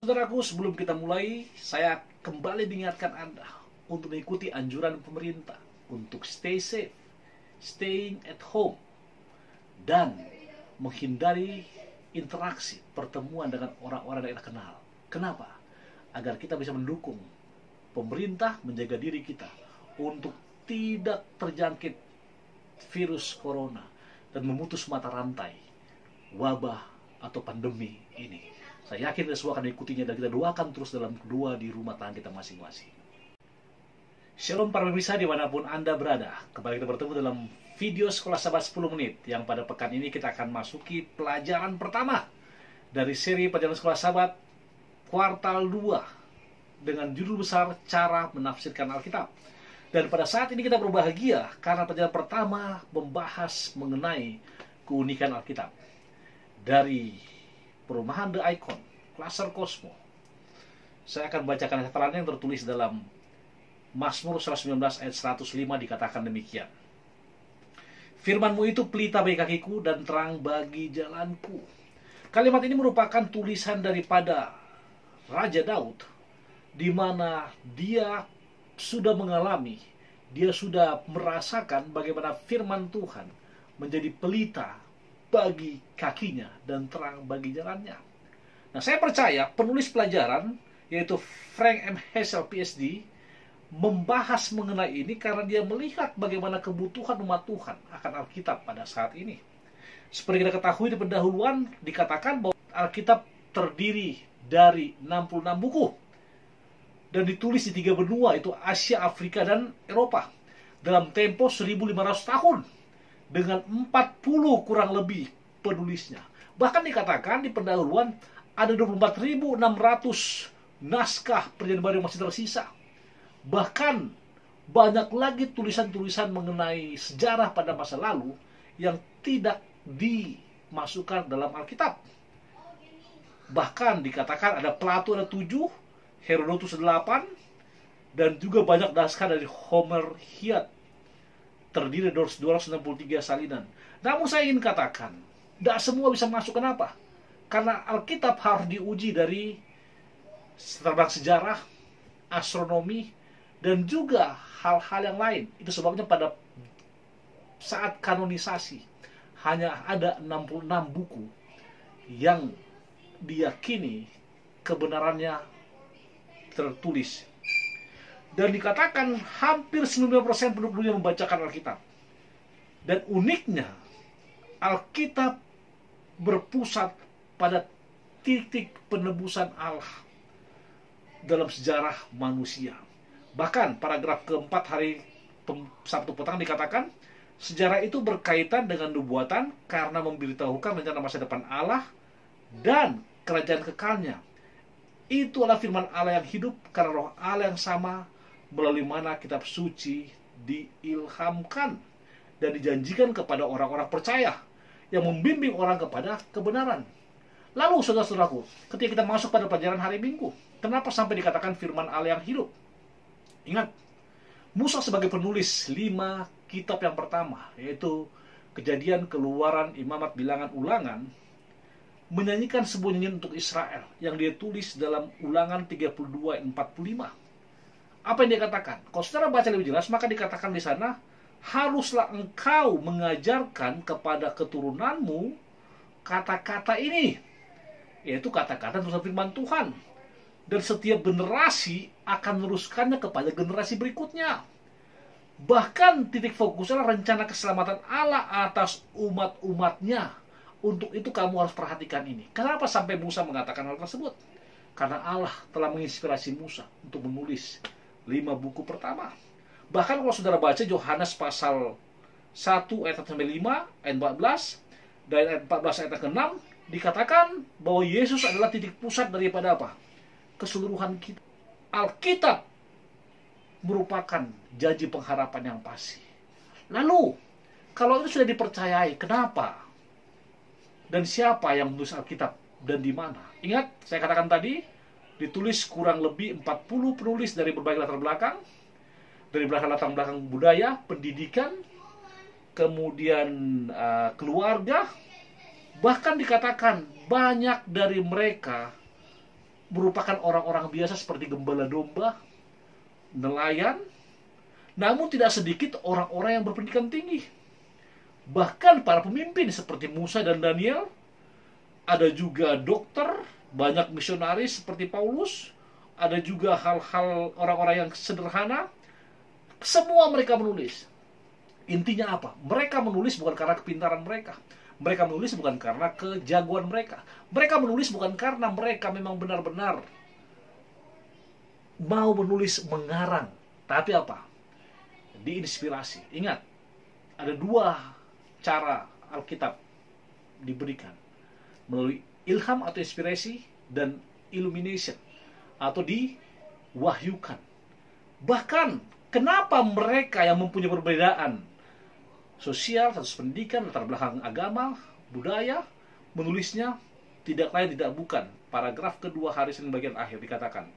Saudaraku, sebelum kita mulai, saya kembali mengingatkan Anda untuk mengikuti anjuran pemerintah untuk stay safe, staying at home, dan menghindari interaksi, pertemuan dengan orang-orang yang kita kenal. Kenapa? Agar kita bisa mendukung pemerintah menjaga diri kita untuk tidak terjangkit virus corona dan memutus mata rantai wabah atau pandemi ini. Saya yakin kita semua akan mengikutinya dan kita doakan terus dalam kedua di rumah tangga kita masing-masing. Shalom para pemirsa dimanapun Anda berada. Kembali kita bertemu dalam video Sekolah Sahabat 10 menit, yang pada pekan ini kita akan masuki pelajaran pertama dari seri pelajaran Sekolah Sahabat kuartal 2 dengan judul besar Cara Menafsirkan Alkitab. Dan pada saat ini kita berbahagia karena pelajaran pertama membahas mengenai keunikan Alkitab. Dari Perumahan The Icon, Laser Cosmo, saya akan bacakan hafalannya yang tertulis dalam Mazmur 119 ayat 105. Dikatakan demikian: Firman-Mu itu pelita bagi kakiku dan terang bagi jalanku. Kalimat ini merupakan tulisan daripada Raja Daud, di mana dia sudah mengalami, dia sudah merasakan bagaimana firman Tuhan menjadi pelita bagi kakinya dan terang bagi jalannya. Nah, saya percaya penulis pelajaran, yaitu Frank M. Hassel PhD, membahas mengenai ini karena dia melihat bagaimana kebutuhan umat Tuhan akan Alkitab pada saat ini. Seperti kita ketahui di pendahuluan, dikatakan bahwa Alkitab terdiri dari 66 buku dan ditulis di 3 benua, itu Asia, Afrika, dan Eropa, dalam tempo 1500 tahun dengan 40 kurang lebih penulisnya. Bahkan dikatakan di pendahuluan ada 24.600 naskah Perjanjian Baru yang masih tersisa. Bahkan banyak lagi tulisan-tulisan mengenai sejarah pada masa lalu yang tidak dimasukkan dalam Alkitab. Bahkan dikatakan ada Plato ada 7, Herodotus 8, dan juga banyak naskah dari Homer Hiad, terdiri dari 263 salinan. Namun saya ingin katakan, tidak semua bisa masuk. Kenapa? Karena Alkitab harus diuji dari terbang sejarah, astronomi, dan juga hal-hal yang lain. Itu sebabnya pada saat kanonisasi hanya ada 66 buku yang diyakini kebenarannya tertulis. Dan dikatakan hampir 90% penduduk dunia membacakan Alkitab. Dan uniknya, Alkitab berpusat pada titik penebusan Allah dalam sejarah manusia. Bahkan paragraf keempat hari Sabtu petang dikatakan, sejarah itu berkaitan dengan nubuatan karena memberitahukan rencana masa depan Allah dan kerajaan kekalnya. Itu adalah firman Allah yang hidup karena roh Allah yang sama melalui mana kitab suci diilhamkan dan dijanjikan kepada orang-orang percaya yang membimbing orang kepada kebenaran. Lalu saudara-saudaraku, ketika kita masuk pada pelajaran hari Minggu, kenapa sampai dikatakan firman Allah yang hidup? Ingat, Musa sebagai penulis 5 kitab yang pertama, yaitu Kejadian, Keluaran, Imamat, Bilangan, Ulangan, menyanyikan sebuah nyanyian untuk Israel yang dia tulis dalam Ulangan 32 ayat 45. Apa yang dia katakan? Kalau saudara baca lebih jelas, maka dikatakan di sana, haruslah engkau mengajarkan kepada keturunanmu kata-kata ini, yaitu kata-kata tulisan firman Tuhan, dan setiap generasi akan meneruskannya kepada generasi berikutnya. Bahkan titik fokusnya adalah rencana keselamatan Allah atas umat-umatnya. Untuk itu kamu harus perhatikan ini. Kenapa sampai Musa mengatakan hal tersebut? Karena Allah telah menginspirasi Musa untuk menulis 5 buku pertama. Bahkan kalau saudara baca Yohanes pasal 1 ayat 5, ayat 14, dan ayat 14 ayat ke-6, dikatakan bahwa Yesus adalah titik pusat daripada apa? Keseluruhan kita. Alkitab merupakan janji pengharapan yang pasti. Lalu, kalau itu sudah dipercayai, kenapa? Dan siapa yang menulis Alkitab dan di mana? Ingat, saya katakan tadi, ditulis kurang lebih 40 penulis dari berbagai latar belakang, dari latar belakang budaya, pendidikan, kemudian keluarga. Bahkan dikatakan banyak dari mereka merupakan orang-orang biasa seperti gembala domba, nelayan, namun tidak sedikit orang-orang yang berpendidikan tinggi. Bahkan para pemimpin seperti Musa dan Daniel, ada juga dokter, banyak misionaris seperti Paulus, ada juga hal-hal orang-orang yang sederhana. Semua mereka menulis. Intinya apa? Mereka menulis bukan karena kepintaran mereka. Mereka menulis bukan karena kejagoan mereka. Mereka menulis bukan karena mereka memang benar-benar mau menulis mengarang. Tapi apa? Diinspirasi. Ingat, ada dua cara Alkitab diberikan. Melalui ilham atau inspirasi dan illumination atau diwahyukan. Bahkan, kenapa mereka yang mempunyai perbedaan sosial, status pendidikan, latar belakang agama, budaya, menulisnya tidak lain tidak bukan. Paragraf kedua hari Senin bagian akhir dikatakan,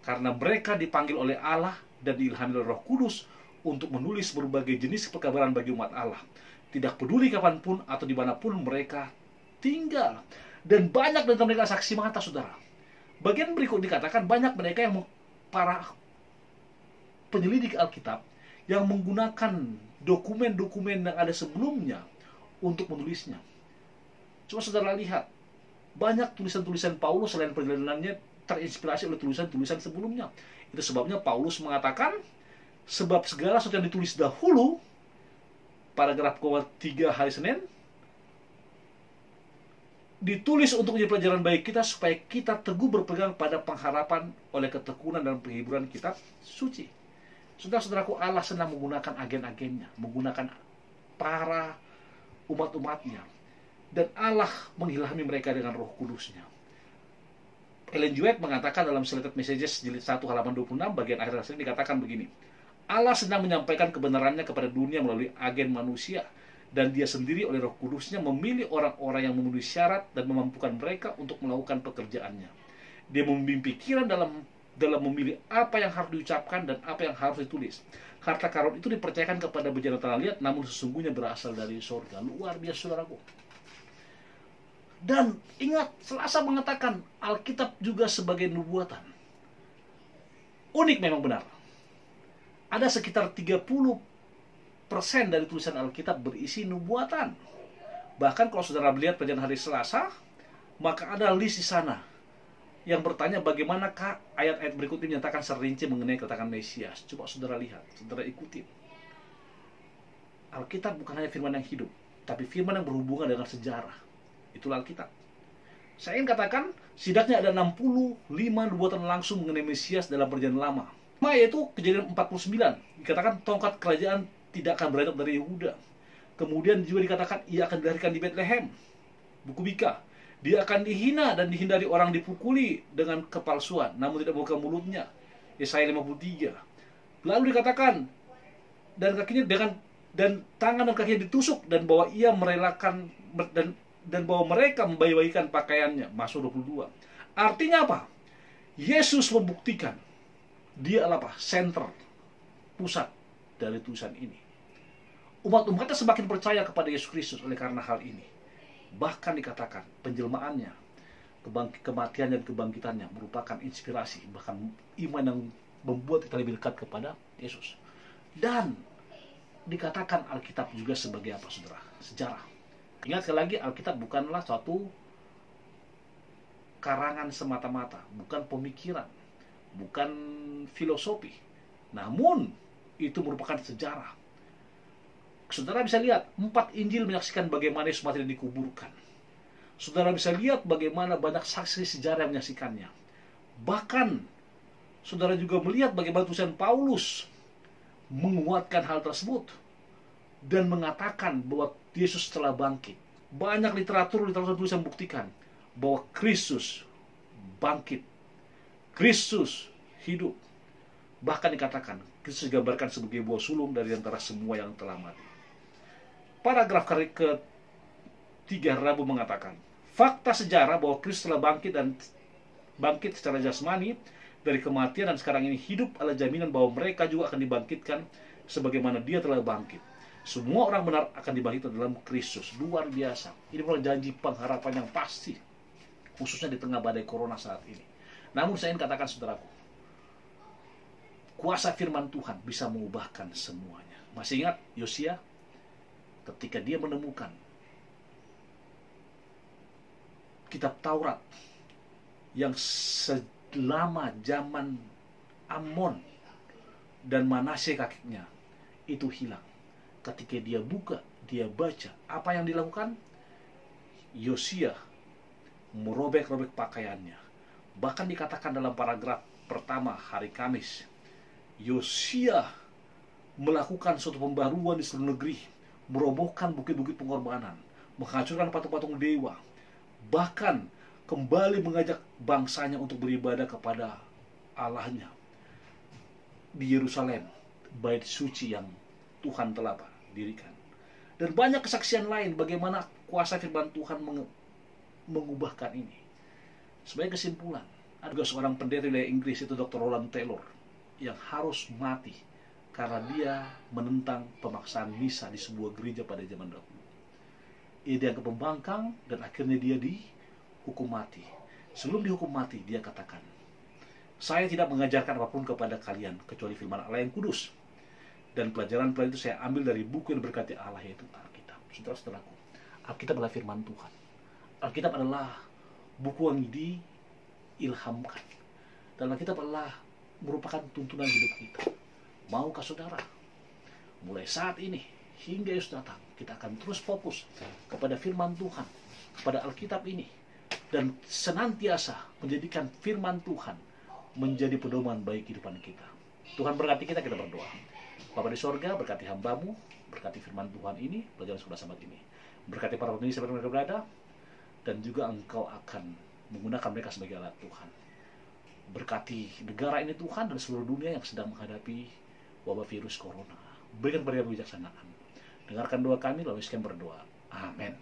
karena mereka dipanggil oleh Allah dan diilhami oleh Roh Kudus untuk menulis berbagai jenis perkabaran bagi umat Allah, tidak peduli kapanpun atau dimanapun mereka tinggal. Dan banyak dari mereka saksi mata, saudara. Bagian berikut dikatakan banyak mereka yang para penyelidik Alkitab yang menggunakan dokumen-dokumen yang ada sebelumnya untuk menulisnya. Coba saudara lihat, banyak tulisan-tulisan Paulus selain perjalanannya terinspirasi oleh tulisan-tulisan sebelumnya. Itu sebabnya Paulus mengatakan, sebab segala sesuatu yang ditulis dahulu, paragraf 3 hari Senin, ditulis untuk menjadi pelajaran bagi kita supaya kita teguh berpegang pada pengharapan oleh ketekunan dan penghiburan kitab suci. Saudara-saudaraku, Allah senang menggunakan agen-agennya, menggunakan para umat-umatnya, dan Allah mengilhami mereka dengan Roh Kudusnya. Ellen G. White mengatakan dalam Selected Messages jilid 1 halaman 26 bagian akhir hasilnya dikatakan begini, Allah sedang menyampaikan kebenarannya kepada dunia melalui agen manusia, dan dia sendiri oleh Roh Kudusnya memilih orang-orang yang memenuhi syarat dan memampukan mereka untuk melakukan pekerjaannya. Dia membimbing pikiran dalam memilih apa yang harus diucapkan dan apa yang harus ditulis. Harta karun itu dipercayakan kepada bejana tanah liat, namun sesungguhnya berasal dari surga. Luar biasa, saudaraku. Dan ingat, Selasa mengatakan Alkitab juga sebagai nubuatan. Unik memang benar. Ada sekitar 30% dari tulisan Alkitab berisi nubuatan. Bahkan kalau saudara melihat pelajaran hari Selasa, maka ada list di sana yang bertanya bagaimanakah ayat-ayat berikut ini menyatakan serinci mengenai kedatangan Mesias. Coba saudara lihat, saudara ikuti. Alkitab bukan hanya firman yang hidup, tapi firman yang berhubungan dengan sejarah. Itulah Alkitab. Saya ingin katakan, setidaknya ada 65 nubuatan langsung mengenai Mesias dalam perjanjian lama. Yaitu Kejadian 49, dikatakan tongkat kerajaan tidak akan beranjak dari Yehuda. Kemudian juga dikatakan ia akan dilahirkan di Bethlehem. Buku Mika. Dia akan dihina dan dihindari orang dipukuli dengan kepalsuan, namun tidak membuka mulutnya. Yesaya 53. Lalu dikatakan, dan kakinya dan tangan dan kakinya ditusuk, dan bahwa ia merelakan dan bahwa mereka membayi-bayikan pakaiannya. Mazmur 22. Artinya apa? Yesus membuktikan dia adalah apa? Center, pusat dari tulisan ini. Umat-umatnya semakin percaya kepada Yesus Kristus oleh karena hal ini. Bahkan dikatakan penjelmaannya, kematian dan kebangkitannya merupakan inspirasi, bahkan iman yang membuat kita lebih dekat kepada Yesus. Dan dikatakan Alkitab juga sebagai apa, saudara? Sejarah. Ingat sekali lagi, Alkitab bukanlah suatu karangan semata-mata, bukan pemikiran, bukan filosofi, namun itu merupakan sejarah. Saudara bisa lihat, 4 Injil menyaksikan bagaimana Yesus mati dan dikuburkan. Saudara bisa lihat bagaimana banyak saksi sejarah yang menyaksikannya. Bahkan, saudara juga melihat bagaimana tulisan Paulus menguatkan hal tersebut dan mengatakan bahwa Yesus telah bangkit. Banyak literatur tulisan buktikan bahwa Kristus bangkit. Kristus hidup. Bahkan dikatakan, Kristus digambarkan sebagai buah sulung dari antara semua yang telah mati. Paragraf ke-3 Rabu mengatakan, fakta sejarah bahwa Kristus telah bangkit secara jasmani dari kematian dan sekarang ini hidup adalah jaminan bahwa mereka juga akan dibangkitkan sebagaimana dia telah bangkit. Semua orang benar akan dibangkitkan dalam Kristus. Luar biasa. Ini merupakan janji pengharapan yang pasti, khususnya di tengah badai corona saat ini. Namun saya ingin katakan saudaraku, kuasa firman Tuhan bisa mengubahkan semuanya. Masih ingat Yosia ketika dia menemukan kitab Taurat yang selama zaman Amon dan Manasye kakeknya itu hilang. Ketika dia buka, dia baca, apa yang dilakukan? Yosia merobek-robek pakaiannya. Bahkan dikatakan dalam paragraf pertama hari Kamis, Yosia melakukan suatu pembaruan di seluruh negeri, merobohkan bukit-bukit pengorbanan, menghancurkan patung-patung dewa, bahkan kembali mengajak bangsanya untuk beribadah kepada Allahnya di Yerusalem, bait suci yang Tuhan telah dirikan. Dan banyak kesaksian lain bagaimana kuasa firman Tuhan mengubahkan ini. Sebagai kesimpulan, ada juga seorang pendeta dari Inggris, itu Dr. Roland Taylor, yang harus mati karena dia menentang pemaksaan misa di sebuah gereja pada zaman dahulu. Ia dianggap pembangkang dan akhirnya dia dihukum mati. Sebelum dihukum mati, dia katakan, "Saya tidak mengajarkan apapun kepada kalian kecuali firman Allah yang kudus. Dan pelajaran-pelajaran itu saya ambil dari buku yang berkati Allah, yaitu Alkitab." Saudara-saudaraku, Alkitab adalah firman Tuhan. Alkitab adalah buku yang diilhamkan. Dan Alkitab adalah merupakan tuntunan hidup kita. Maukah saudara, mulai saat ini hingga Yesus datang, kita akan terus fokus kepada firman Tuhan, kepada Alkitab ini, dan senantiasa menjadikan firman Tuhan menjadi pedoman baik kehidupan kita. Tuhan berkati kita berdoa. Bapa di sorga, berkati hambamu, berkati firman Tuhan ini, pelajaran sekolah sahabat ini. Berkati para pemilih sampai mereka berada, dan juga Engkau akan menggunakan mereka sebagai alat Tuhan. Berkati negara ini Tuhan dan seluruh dunia yang sedang menghadapi wabah virus corona. Berikan kepada kebijaksanaan. Dengarkan doa kami lalu sekian berdoa. Amin.